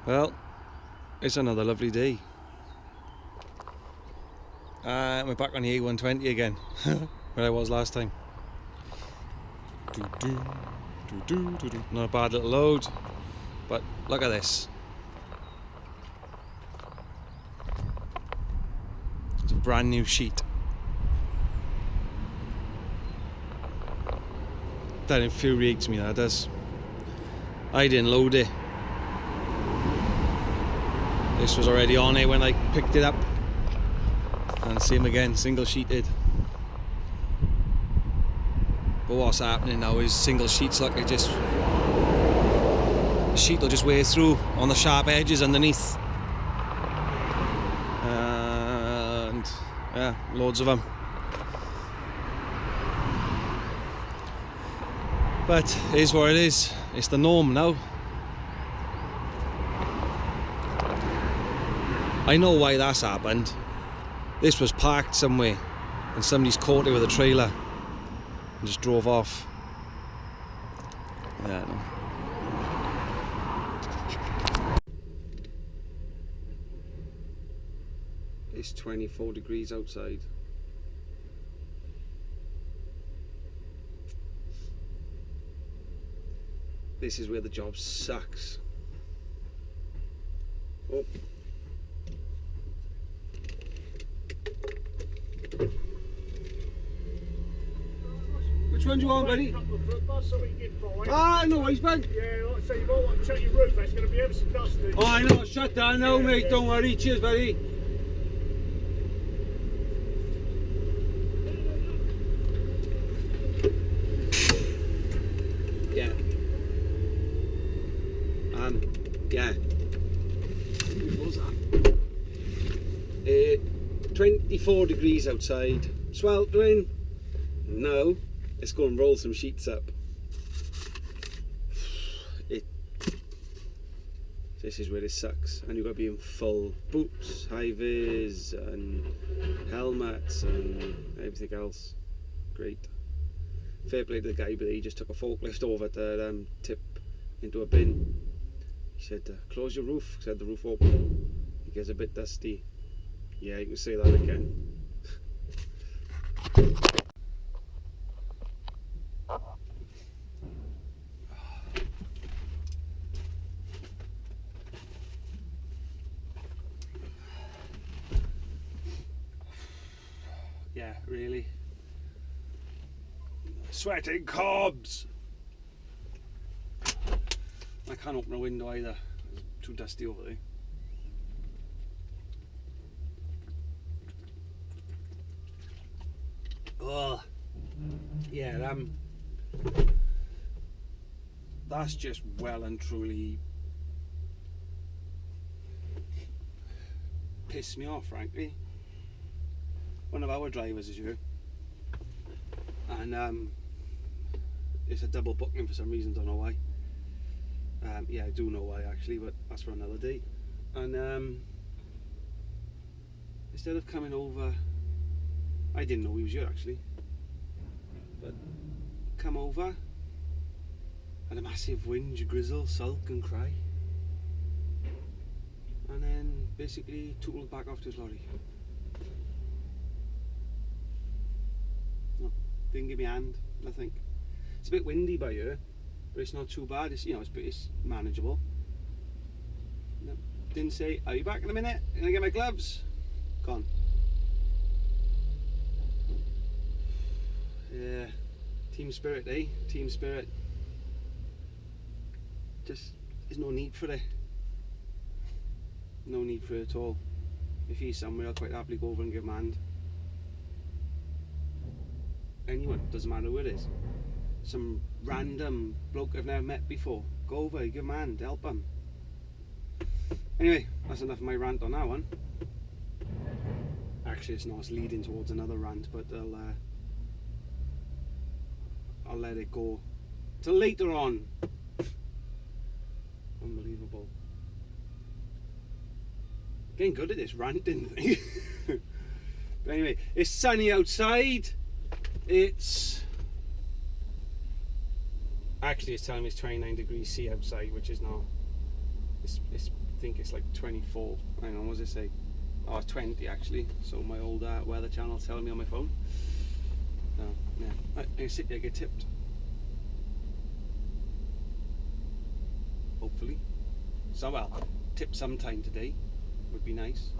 Well, it's another lovely day. We're back on the A120 again, where I was last time. Not a bad little load, but look at this. It's a brand new sheet. That infuriates me, that does. I didn't load it. This was already on it when I picked it up. And same again, single sheeted. But what's happening now is single sheets, like the sheet will just wear through on the sharp edges underneath. And yeah, loads of them. But it is what it is. It's the norm now. I know why that's happened. This was parked somewhere and somebody's caught it with a trailer and just drove off. Yeah, no. It's 24 degrees outside. This is where the job sucks. Oh. Which one do you want, buddy? Ah, no worries, bud. Yeah, like I say, you might want to check your roof, it's going to be ever so dusty. Oh, I know, shut down now, yeah, mate, yeah. Don't worry. Cheers, buddy. Yeah. Yeah. What was that? 24 degrees outside. Sweltering. No. Let's go and roll some sheets up. This is where it sucks, and you've got to be in full boots, high vis, and helmets, and everything else. Great. Fair play to the guy, but he just took a forklift over to tip into a bin. He said, "Close your roof," said the roof open. It gets a bit dusty. Yeah, you can say that again. Yeah, really. Sweating cobs! I can't open a window either. It's too dusty over there. Oh, yeah, that's just well and truly pissed me off, frankly. One of our drivers is here, and it's a double booking for some reason, don't know why. Yeah, I do know why actually, but that's for another day. And instead of coming over, I didn't know he was here actually, but come over, had a massive whinge, grizzle, sulk and cry, and then basically tootled back off to his lorry. Didn't give me a hand, nothing. It's a bit windy by here, but it's not too bad. It's, you know, it's manageable. No, didn't say, "Are you back in a minute? Can I get my gloves?" Gone. Yeah, team spirit, eh? Team spirit. Just, there's no need for it. No need for it at all. If he's somewhere, I'll quite happily go over and give him a hand. Anyone, doesn't matter who it is. Some random bloke I've never met before. Go over, give him a hand, help him. Anyway, that's enough of my rant on that one. Actually, it's not, it's leading towards another rant, but I'll let it go till later on. Unbelievable. Getting good at this ranting thing. But anyway, it's sunny outside. It's actually, it's telling me it's 29 degrees C outside, which is not. It's think it's like 24. Hang on, what does it say? Oh, it's 20 actually. So my old weather channel's telling me on my phone. So yeah, I sit there, get tipped. Hopefully. So well, tip sometime today would be nice.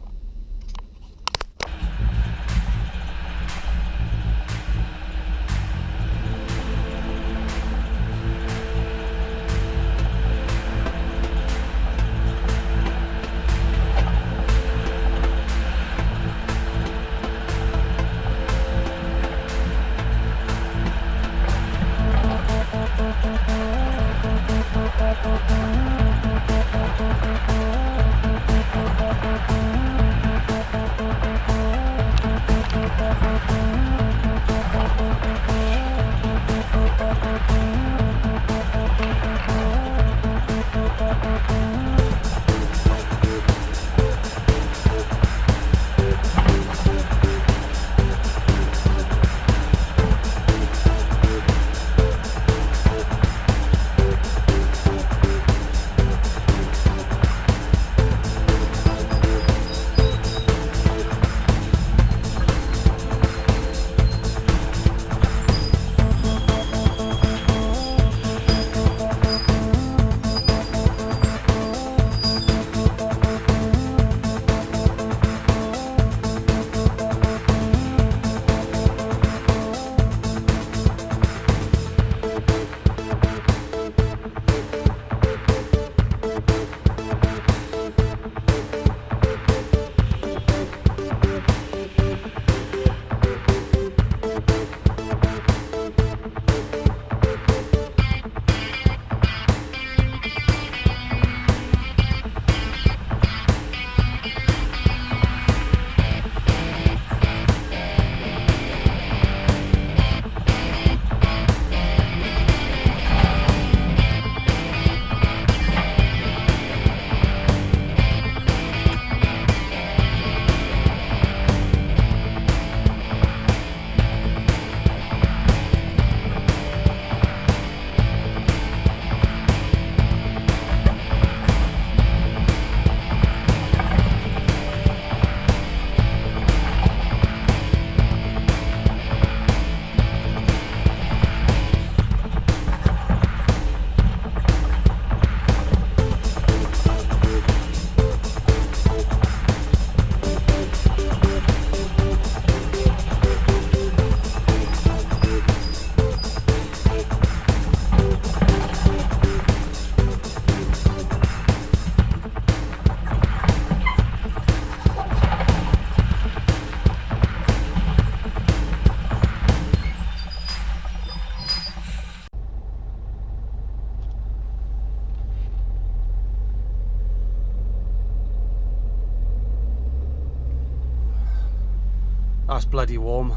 That's bloody warm.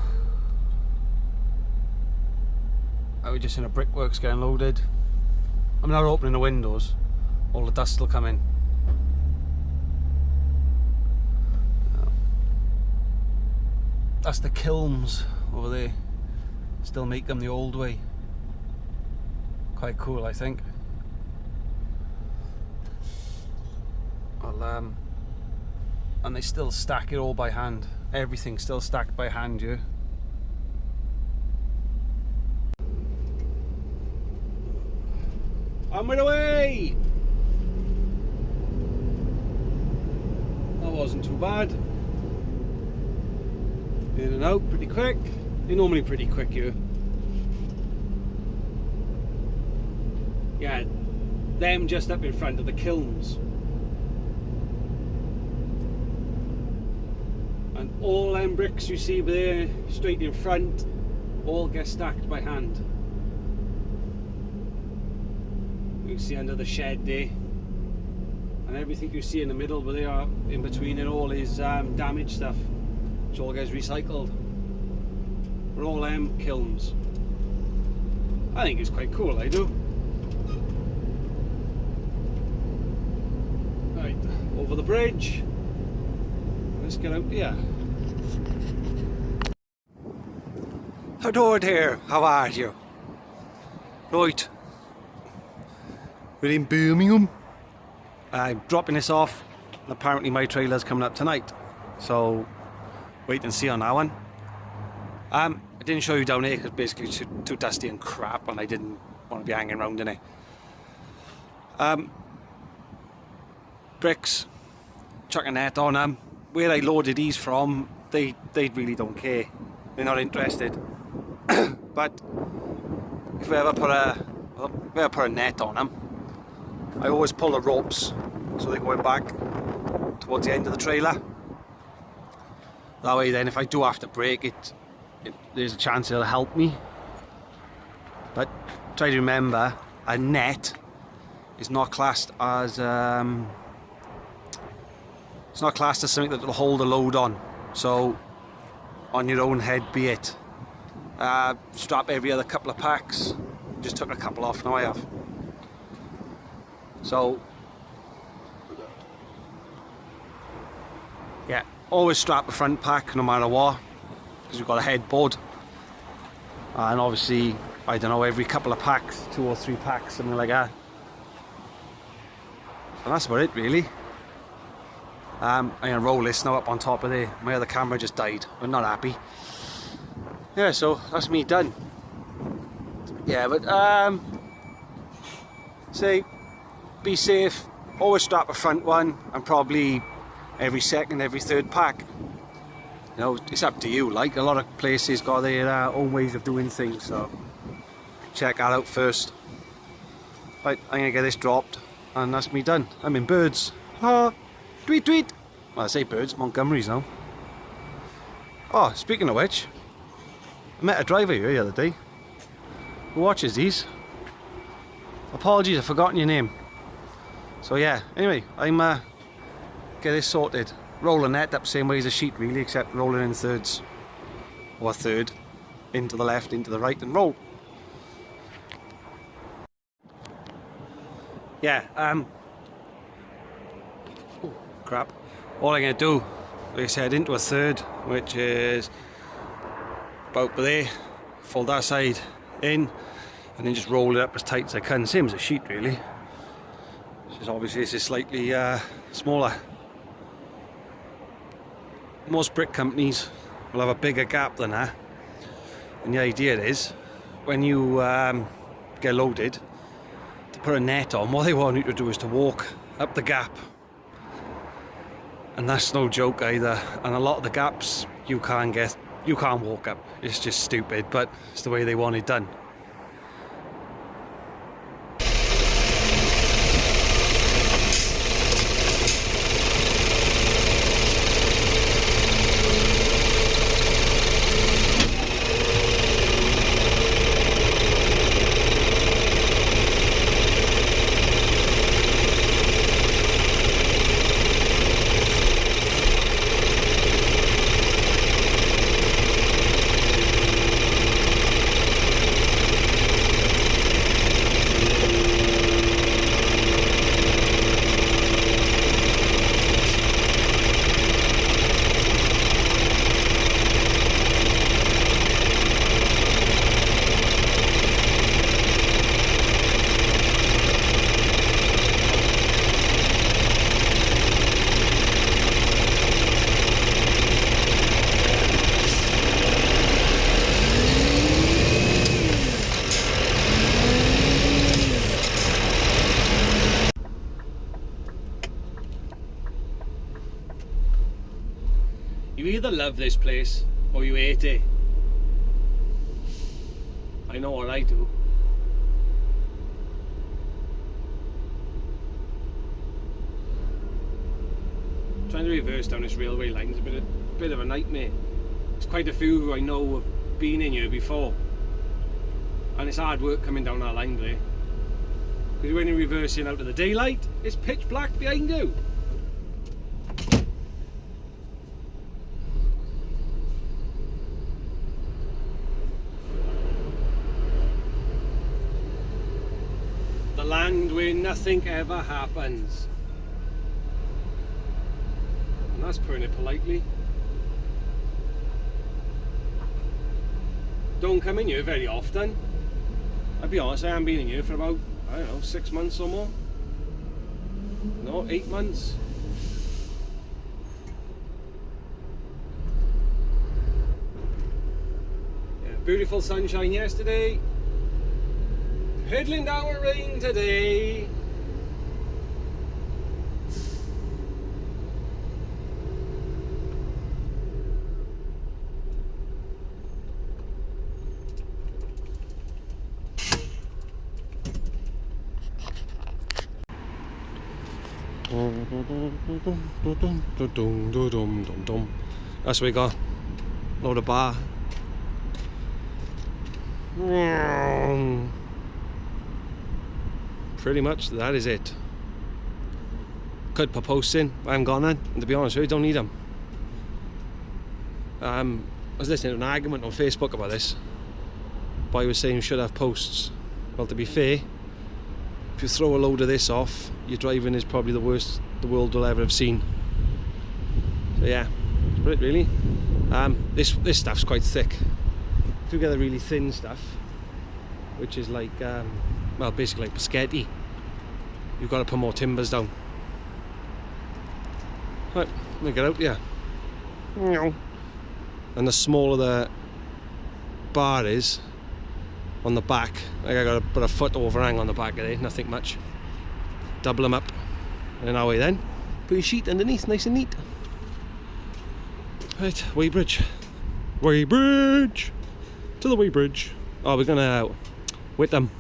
I was just in a brickworks getting loaded. I'm not opening the windows, all the dust will come in. That's the kilns over there. Still make them the old way. Quite cool, I think. Well, and they still stack it all by hand. Everything's still stacked by hand here. On my way! That wasn't too bad. In and out pretty quick. They're normally pretty quick here. Yeah, them just up in front of the kilns. And all them bricks you see there, straight in front, all get stacked by hand. You can see under the shed there. And everything you see in the middle, but they are in between it all is damaged stuff, which all gets recycled. But all them kilns. I think it's quite cool, I do. Right, over the bridge. Let's get out here. Hello there, how are you? Right, we're in Birmingham I'm dropping this off, and apparently my trailer's coming up tonight, so wait and see on that one. I didn't show you down here because basically it's too dusty and crap, and I didn't want to be hanging around in it. Bricks, chuck a net on them. Where I loaded these from, they really don't care. They're not interested. But if we ever put a net on them, I always pull the ropes so they're going back towards the end of the trailer. That way then if I do have to brake it, there's a chance it'll help me. But try to remember, a net is not classed as it's not classed as something that will hold a load on. So on your own head be it. Strap every other couple of packs. Just took a couple off, now I have. So yeah, always strap the front pack no matter what, because we've got a headboard. And obviously, I don't know, every couple of packs, 2 or 3 packs, something like that. And that's about it really. I'm gonna roll this now up on top of there. My other camera just died. I'm not happy. Yeah, so that's me done. Yeah, but say, be safe. Always strap a front one, and probably every second, every third pack. You know, it's up to you. Like, a lot of places got their own ways of doing things, so check that out first. Right, I'm gonna get this dropped, and that's me done. I'm in Birds. Tweet tweet. Well, I say Birds, Montgomery's now. Oh, speaking of which, I met a driver here the other day who watches these. Apologies, I've forgotten your name. So yeah, anyway, I'm get this sorted. Roll the net up same way as a sheet really, except rolling in thirds. Or a third. Into the left, into the right, and roll. Yeah, oh, crap. All I'm going to do, like I said, into a third, which is about there. Fold that side in, and then just roll it up as tight as I can. Same as a sheet really. Just obviously this is slightly smaller. Most brick companies will have a bigger gap than that, and the idea is when you get loaded to put a net on, what they want you to do is to walk up the gap, and that's no joke either. And a lot of the gaps you can't walk up. It's just stupid, but it's the way they want it done. You either love this place or you hate it. I know what I do. Trying to reverse down this railway line is a bit of a nightmare. There's quite a few who I know have been in here before, and it's hard work coming down that line there. Because when you're reversing out of the daylight, it's pitch black behind you. The land where nothing ever happens. And that's putting it politely. Don't come in here very often. I'll be honest, I haven't been in here for about, I don't know, 6 months or more. No, 8 months. Yeah, beautiful sunshine yesterday. Piddling down with rain today. That's what we got. Load of bar. Pretty much that is it. Could put posts in. I haven't got none, and to be honest with you, don't need them. I was listening to an argument on Facebook about this. Boy was saying you should have posts. Well, to be fair, if you throw a load of this off, your driving is probably the worst the world will ever have seen. So yeah, that's about it really. This stuff's quite thick. If you get the really thin stuff, which is like, well, basically like spaghetti, you've got to put more timbers down. Right, let me get out here. And the smaller the bar is on the back, like I got to put a foot overhang on the back of it, nothing much. Double them up, and then away then. Put your sheet underneath, nice and neat. Right, Weybridge. Weybridge! To the Weybridge. Oh, we're gonna whip them.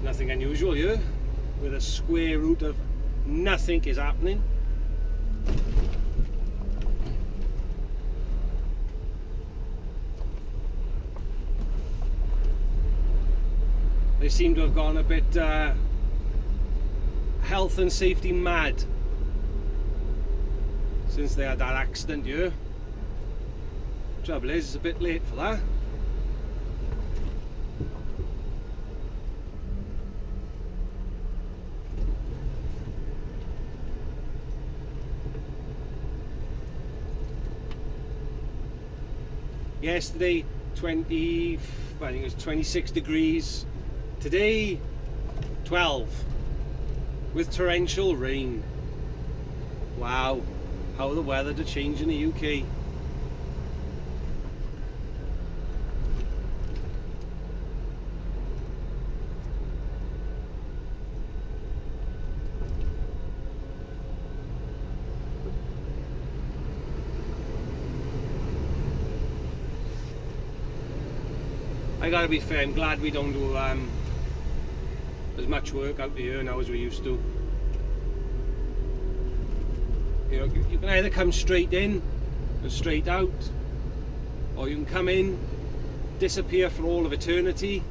Nothing unusual here, with a square root of nothing is happening. They seem to have gone a bit health and safety mad since they had that accident here. Trouble is, it's a bit late for that. Yesterday, I think it was 26 degrees. Today, 12, with torrential rain. Wow, how the weather to change in the UK. I gotta be fair, I'm glad we don't do as much work out here now as we used to. You know, you can either come straight in and straight out, or you can come in, disappear for all of eternity,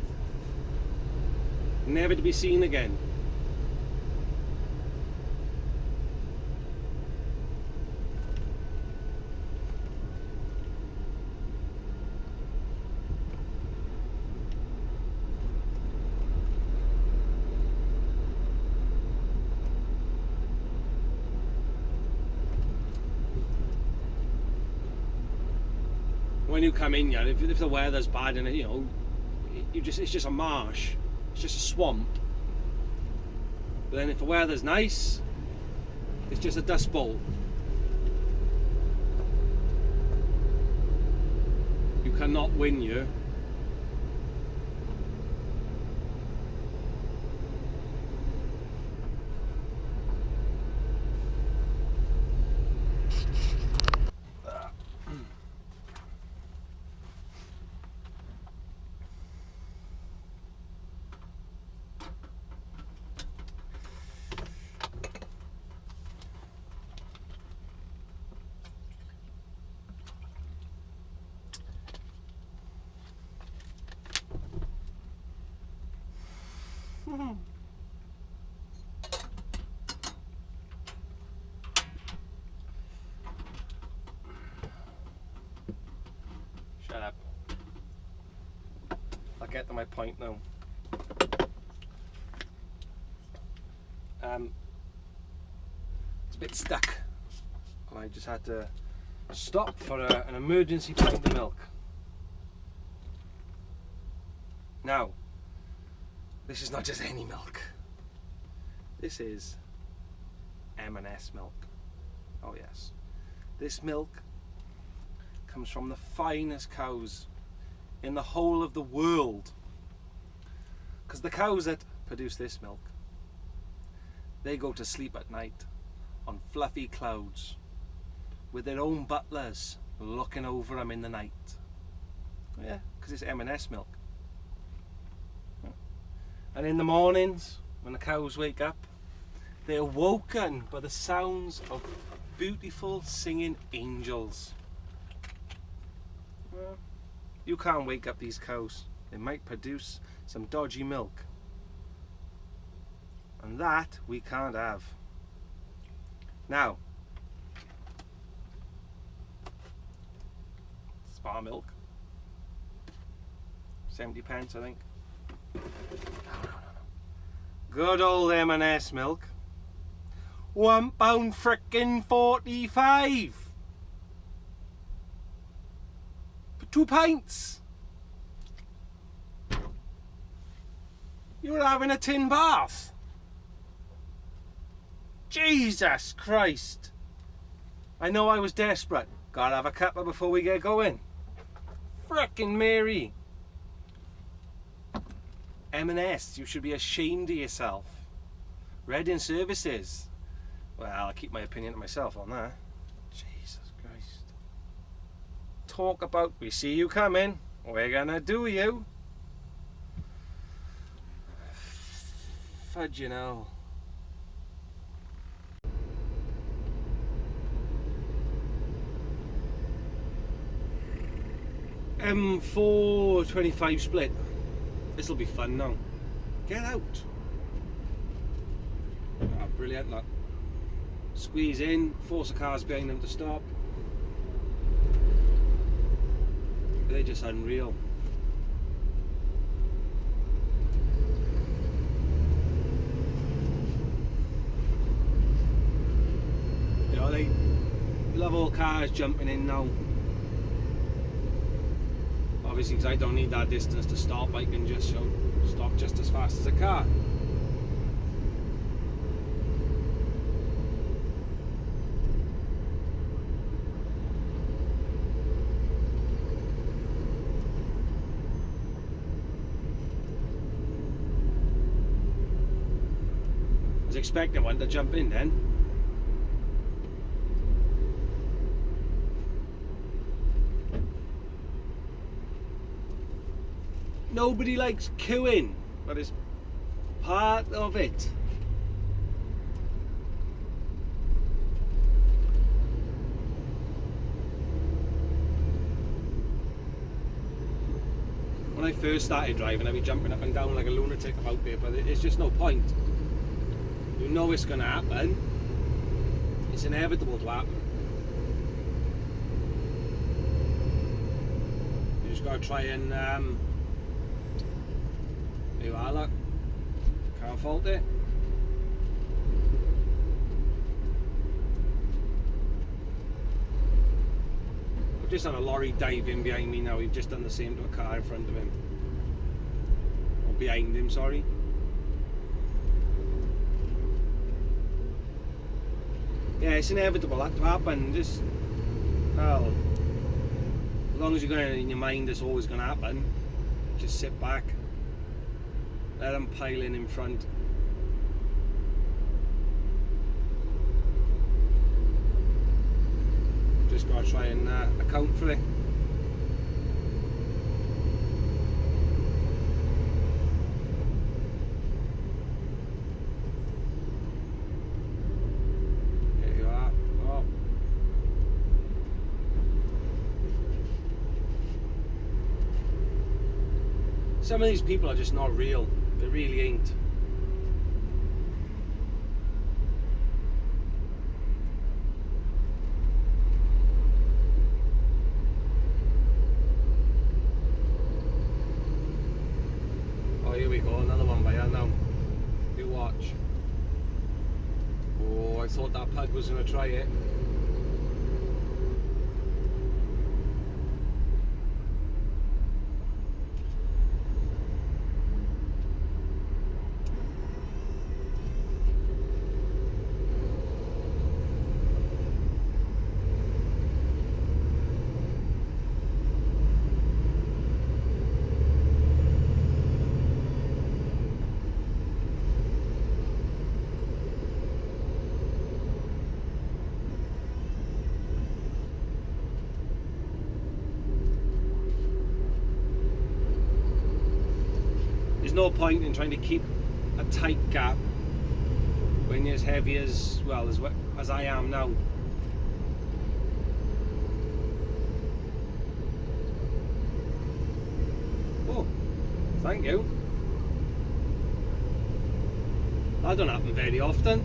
never to be seen again. When you come in here, if the weather's bad and you know, it's just a marsh, it's just a swamp. But then if the weather's nice, it's just a dust bowl. You cannot win here. Shut up. get to my point now. It's a bit stuck. I just had to stop for an emergency pint of milk. Now, this is not just any milk. This is M&S milk. Oh yes. This milk comes from the finest cows in the whole of the world. Because the cows that produce this milk, they go to sleep at night on fluffy clouds with their own butlers looking over them in the night. Yeah, because it's M&S milk. And in the mornings, when the cows wake up, they're woken by the sounds of beautiful singing angels. Well, you can't wake up these cows. They might produce some dodgy milk. And that we can't have. Now, spa milk, 70 pence I think. No. Good old M&S milk, £1 frickin' 45 for 2 pints. You're having a tin bath. Jesus Christ. I know I was desperate. Gotta have a cuppa before we get going. Frickin' Mary. M&S, you should be ashamed of yourself. Reading Services. Well, I'll keep my opinion to myself on that. Jesus Christ. Talk about, we see you coming. We're gonna do you. Fudge, you know. M4 25 split. This'll be fun now. Get out. Oh, brilliant, look. Squeeze in, force the cars behind them to stop. They're just unreal. You know, they love all cars jumping in now. Obviously, because I don't need that distance to stop, I can just stop just as fast as a car. I was expecting one to jump in then. Nobody likes queuing, but it's part of it. When I first started driving, I'd be jumping up and down like a lunatic about there, but it's just no point. You know it's going to happen. It's inevitable to happen. You just got to try and there you are, look. Can't fault it. We've just had a lorry dive in behind me now. We've just done the same to a car in front of him. Or behind him, sorry. Yeah, it's inevitable that to happen. Just, well, as long as you're going in your mind it's always going to happen, just sit back. Let them pile in front. Just gotta try and account for it. There you are. Oh. Some of these people are just not real. They really ain't. we go, another one by here now. You watch. Oh, I thought that pug was going to try it. There's no point in trying to keep a tight gap when you're as heavy as, well, as I am now. Oh, thank you. That don't happen very often.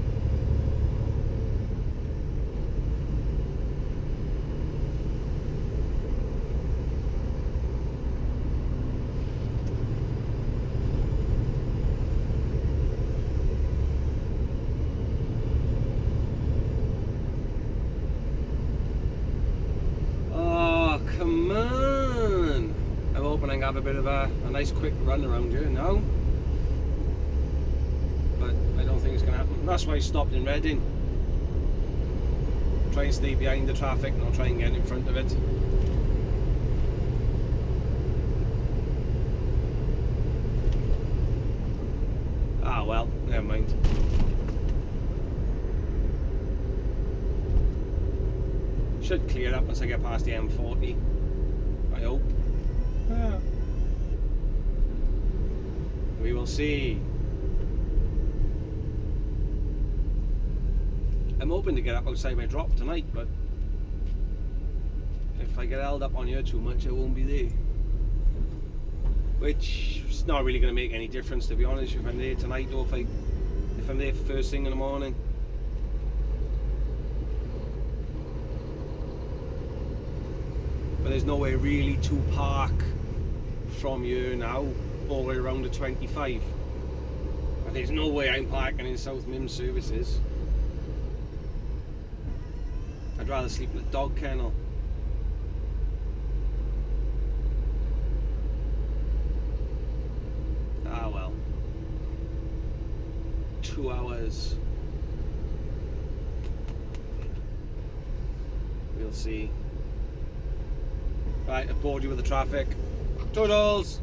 Come on! I'm hoping I can have a bit of a nice quick run around here now. But I don't think it's going to happen. That's why I stopped in Reading. Try and stay behind the traffic, not try and get in front of it. Ah well, never mind. Should clear up once I get past the M40. I hope. Yeah. We will see. I'm hoping to get up outside my drop tonight, but if I get held up on here too much, I won't be there. Which is not really going to make any difference, to be honest, if I'm there tonight or if I'm there first thing in the morning. But there's nowhere really to park from here now, all the way around the 25. And there's no way I'm parking in South Mim services. I'd rather sleep in a dog kennel. Ah well. 2 hours. We'll see. Right, I've bored you with the traffic. Toodles!